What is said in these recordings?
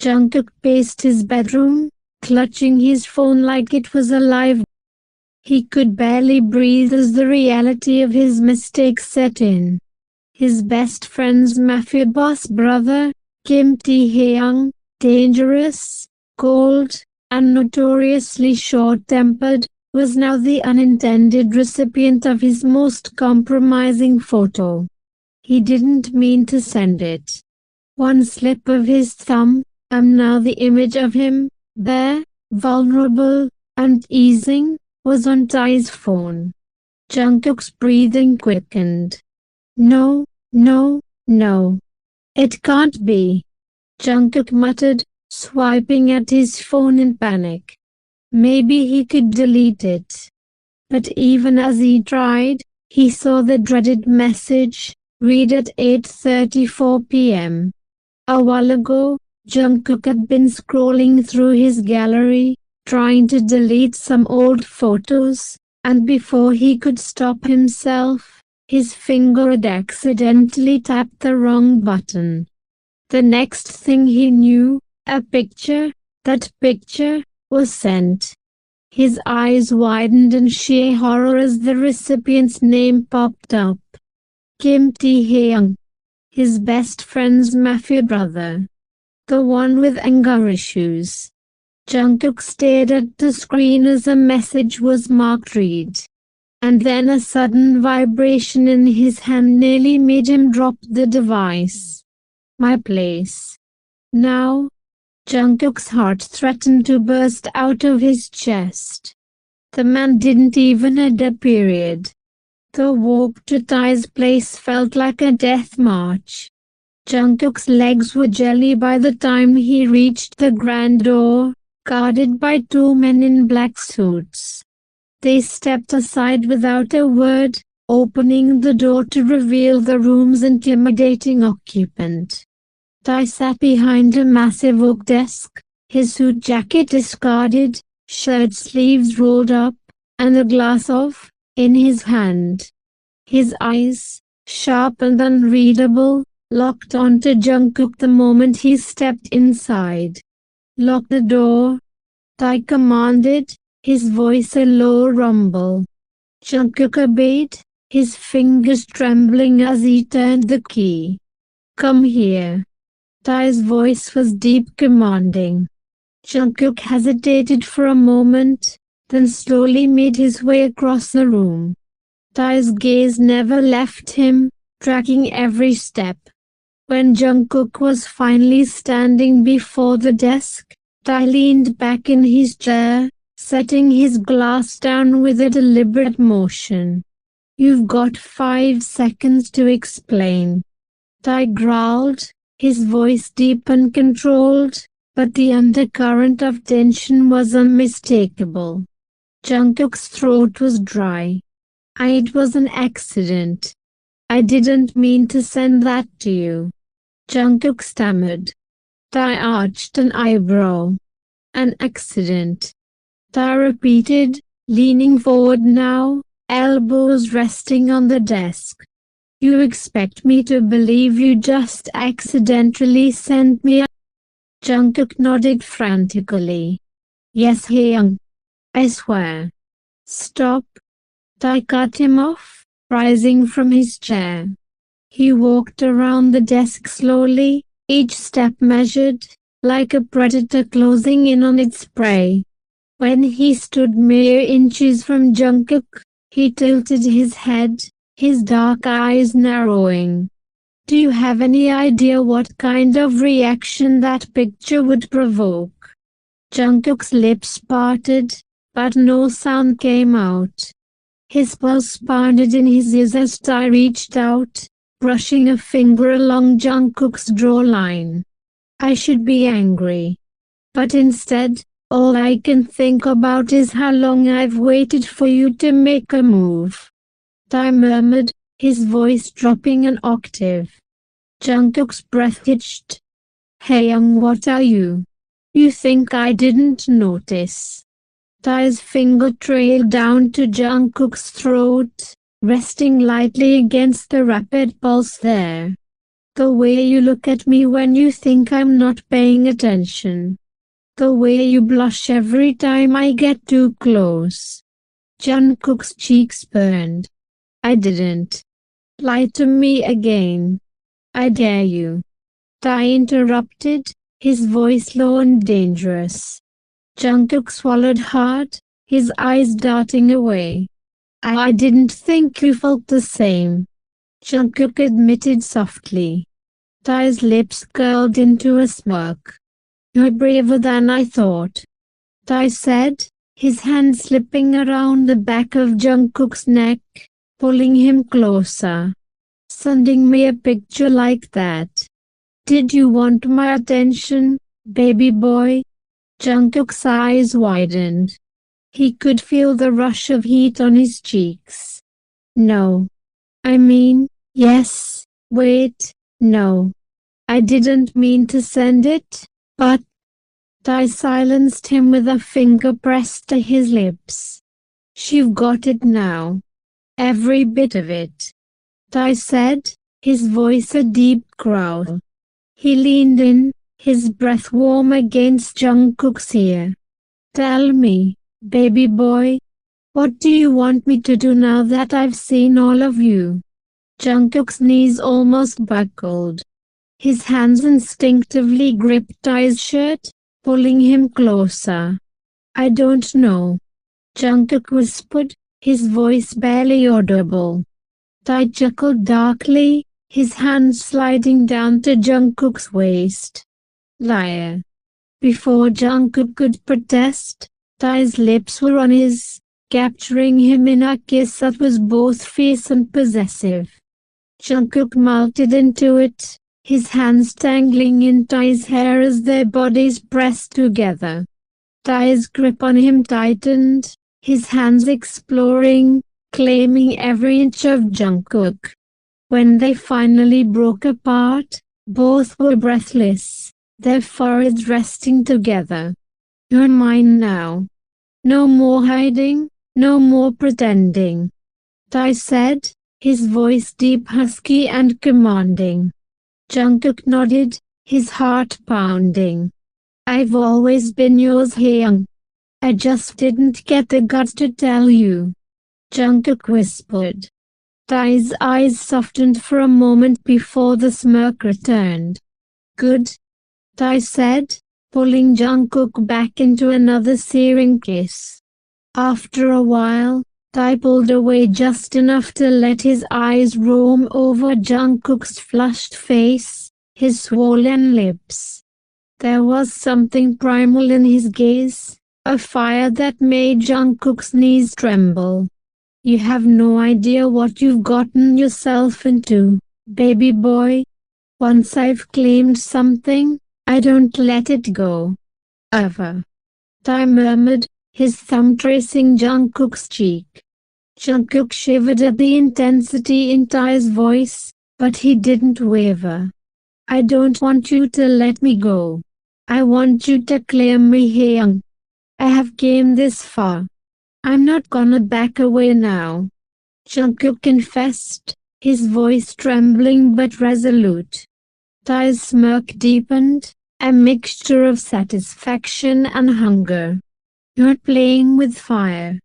Jungkook paced his bedroom, clutching his phone like it was alive. He could barely breathe as the reality of his mistake set in. His best friend's Mafia boss brother, Kim Taehyung, dangerous, cold, and notoriously short-tempered, was now the unintended recipient of his most compromising photo. He didn't mean to send it. One slip of his thumb, and now the image of him, bare, vulnerable, and easing, was on Tae's phone. Jungkook's breathing quickened. No, no, no. It can't be. Jungkook muttered, swiping at his phone in panic. Maybe he could delete it. But even as he tried, he saw the dreaded message, read at 8:34 p.m. A while ago, Jungkook had been scrolling through his gallery, trying to delete some old photos, and before he could stop himself, his finger had accidentally tapped the wrong button. The next thing he knew, that picture, was sent. His eyes widened in sheer horror as the recipient's name popped up. Kim Taehyung. His best friend's Mafia brother. The one with anger issues. Jungkook stared at the screen as a message was marked read. And then a sudden vibration in his hand nearly made him drop the device. My place. Now? Jungkook's heart threatened to burst out of his chest. The man didn't even add a period. The walk to Tae's place felt like a death march. Jungkook's legs were jelly by the time he reached the grand door, guarded by two men in black suits. They stepped aside without a word, opening the door to reveal the room's intimidating occupant. Tae sat behind a massive oak desk, his suit jacket discarded, shirt sleeves rolled up, and a glass of, in his hand. His eyes, sharp and unreadable, locked onto Jungkook the moment he stepped inside. Lock the door, Tae commanded, his voice a low rumble. Jungkook obeyed, his fingers trembling as he turned the key. Come here. Tae's voice was deep, commanding. Jungkook hesitated for a moment, then slowly made his way across the room. Tae's gaze never left him, tracking every step. When Jungkook was finally standing before the desk, Tae leaned back in his chair, setting his glass down with a deliberate motion. You've got 5 seconds to explain. Tae growled, his voice deep and controlled, but the undercurrent of tension was unmistakable. Jungkook's throat was dry. It was an accident. I didn't mean to send that to you. Jungkook stammered. Tae arched an eyebrow. An accident. Tae repeated, leaning forward now, elbows resting on the desk. You expect me to believe you just accidentally sent me a... Jungkook nodded frantically. Yes, Hyung. I swear. Stop. Tae cut him off, rising from his chair. He walked around the desk slowly, each step measured, like a predator closing in on its prey. When he stood mere inches from Jungkook, he tilted his head, his dark eyes narrowing. Do you have any idea what kind of reaction that picture would provoke? Jungkook's lips parted, but no sound came out. His pulse pounded in his ears as Tae reached out, brushing a finger along Jungkook's jawline. I should be angry. But instead, all I can think about is how long I've waited for you to make a move. Tae murmured, his voice dropping an octave. Jungkook's breath hitched. Hyung, what are you? You think I didn't notice? Tae's finger trailed down to Jungkook's throat, resting lightly against the rapid pulse there. The way you look at me when you think I'm not paying attention. The way you blush every time I get too close. Jungkook's cheeks burned. I didn't. Lie to me again. I dare you. Tae interrupted, his voice low and dangerous. Jungkook swallowed hard, his eyes darting away. I didn't think you felt the same. Jungkook admitted softly. Tae's lips curled into a smirk. You're braver than I thought. Tae said, his hand slipping around the back of Jungkook's neck, pulling him closer. Sending me a picture like that. Did you want my attention, baby boy? Jungkook's eyes widened. He could feel the rush of heat on his cheeks. No. I mean, yes, wait, no. I didn't mean to send it, but... Tae silenced him with a finger pressed to his lips. You've got it now. Every bit of it. Tae said, his voice a deep growl. He leaned in, his breath warm against Jungkook's ear. Tell me, baby boy, what do you want me to do now that I've seen all of you? Jungkook's knees almost buckled. His hands instinctively gripped Tae's shirt, pulling him closer. I don't know. Jungkook whispered, his voice barely audible. Tae chuckled darkly, his hand sliding down to Jungkook's waist. Liar. Before Jungkook could protest, Tae's lips were on his, capturing him in a kiss that was both fierce and possessive. Jungkook melted into it, his hands tangling in Tae's hair as their bodies pressed together. Tae's grip on him tightened, his hands exploring, claiming every inch of Jungkook. When they finally broke apart, both were breathless, their foreheads resting together. You're mine now. No more hiding, no more pretending. Tae said, his voice deep, husky and commanding. Jungkook nodded, his heart pounding. I've always been yours, Haeyoung. I just didn't get the guts to tell you. Jungkook whispered. Tae's eyes softened for a moment before the smirk returned. Good, Tae said, pulling Jungkook back into another searing kiss. After a while, Tae pulled away just enough to let his eyes roam over Jungkook's flushed face, his swollen lips. There was something primal in his gaze, a fire that made Jungkook's knees tremble. You have no idea what you've gotten yourself into, baby boy. Once I've claimed something, I don't let it go. Ever. Tae murmured, his thumb tracing Jungkook's cheek. Jungkook shivered at the intensity in Tae's voice, but he didn't waver. I don't want you to let me go. I want you to claim me, Haeyoung. I have came this far. I'm not gonna back away now. Jungkook confessed, his voice trembling but resolute. Tae's smirk deepened, a mixture of satisfaction and hunger. You're playing with fire.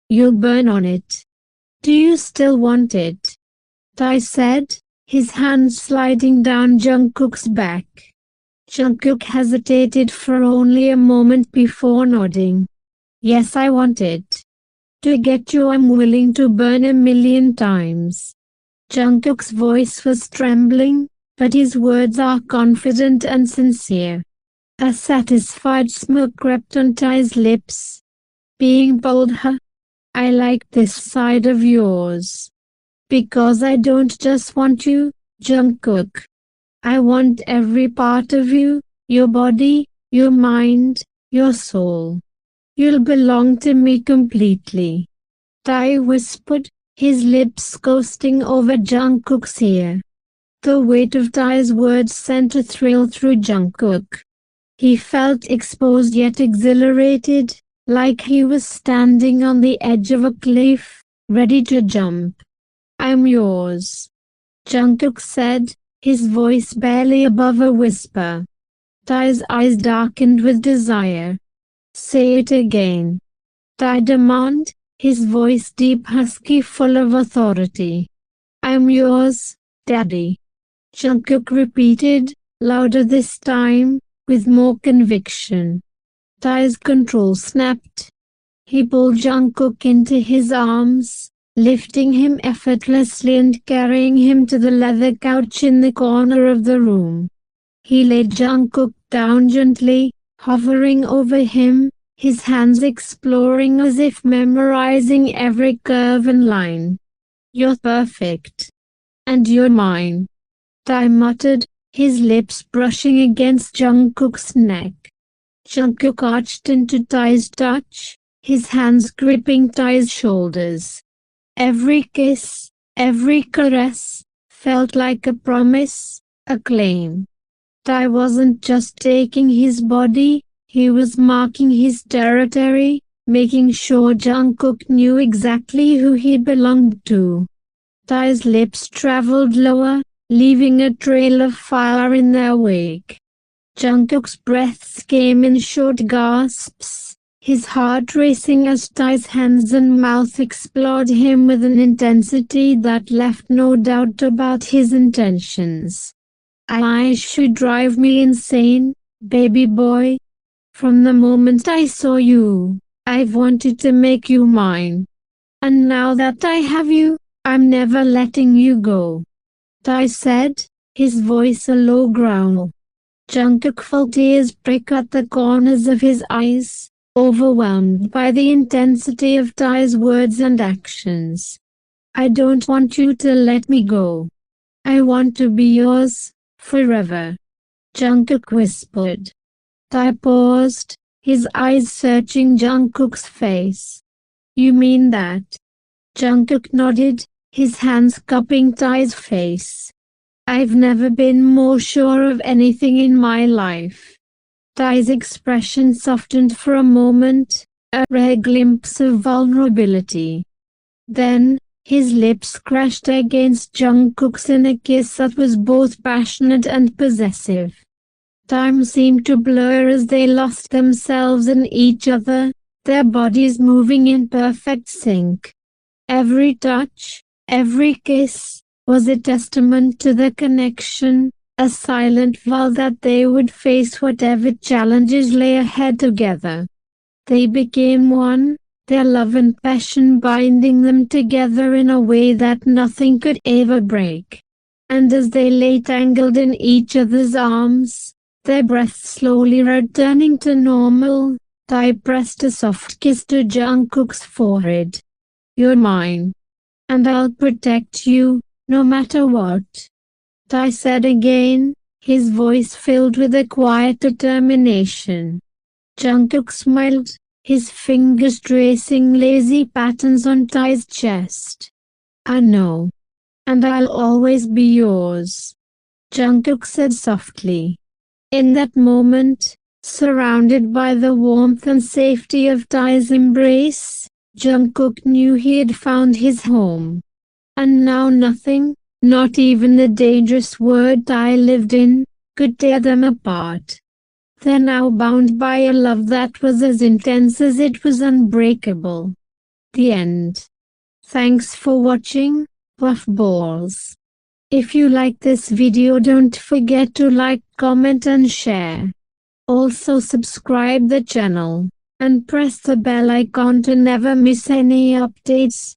You'll burn on it. Do you still want it? Tae said, his hand sliding down Jungkook's back. Jungkook hesitated for only a moment before nodding. Yes, I want it. To get you, I'm willing to burn 1,000,000 times. Jungkook's voice was trembling, but his words are confident and sincere. A satisfied smirk crept on Tae's lips. Being bold, huh? I like this side of yours. Because I don't just want you, Jungkook. I want every part of you, your body, your mind, your soul. You'll belong to me completely. Tae whispered, his lips coasting over Jungkook's ear. The weight of Tae's words sent a thrill through Jungkook. He felt exposed yet exhilarated, like he was standing on the edge of a cliff, ready to jump. I'm yours, Jungkook said, his voice barely above a whisper. Tae's eyes darkened with desire. "Say it again," Tae demanded, his voice deep, husky, full of authority. "I'm yours, Daddy," Jungkook repeated, louder this time, with more conviction. Tae's control snapped. He pulled Jungkook into his arms, lifting him effortlessly and carrying him to the leather couch in the corner of the room. He laid Jungkook down gently, hovering over him, his hands exploring as if memorizing every curve and line. "You're perfect. And you're mine," Tae muttered, his lips brushing against Jungkook's neck. Jungkook arched into Tae's touch, his hands gripping Tae's shoulders. Every kiss, every caress, felt like a promise, a claim. Tae wasn't just taking his body, he was marking his territory, making sure Jungkook knew exactly who he belonged to. Tae's lips traveled lower, leaving a trail of fire in their wake. Jungkook's breaths came in short gasps, his heart racing as Tae's hands and mouth explored him with an intensity that left no doubt about his intentions. "I should drive me insane, baby boy. From the moment I saw you, I've wanted to make you mine. And now that I have you, I'm never letting you go," Tae said, his voice a low growl. Jungkook felt tears prick at the corners of his eyes, overwhelmed by the intensity of Tae's words and actions. "I don't want you to let me go. I want to be yours, forever," Jungkook whispered. Tae paused, his eyes searching Jungkook's face. "You mean that?" Jungkook nodded, his hands cupping Tae's face. "I've never been more sure of anything in my life." Tae's expression softened for a moment, a rare glimpse of vulnerability. Then, his lips crashed against Jungkook's in a kiss that was both passionate and possessive. Time seemed to blur as they lost themselves in each other, their bodies moving in perfect sync. Every touch, every kiss, was a testament to the connection, a silent vow that they would face whatever challenges lay ahead together. They became one, their love and passion binding them together in a way that nothing could ever break. And as they lay tangled in each other's arms, their breaths slowly returning to normal, Tae pressed a soft kiss to Jungkook's forehead. "You're mine. And I'll protect you, no matter what," Tae said again, his voice filled with a quiet determination. Jungkook smiled, his fingers tracing lazy patterns on Tae's chest. "I know. And I'll always be yours," Jungkook said softly. In that moment, surrounded by the warmth and safety of Tae's embrace, Jungkook knew he had found his home. And now nothing, not even the dangerous world Tae lived in, could tear them apart. They're now bound by a love that was as intense as it was unbreakable. The end. Thanks for watching, puffballs. If you like this video, don't forget to like, comment and share. Also subscribe the channel and press the bell icon to never miss any updates.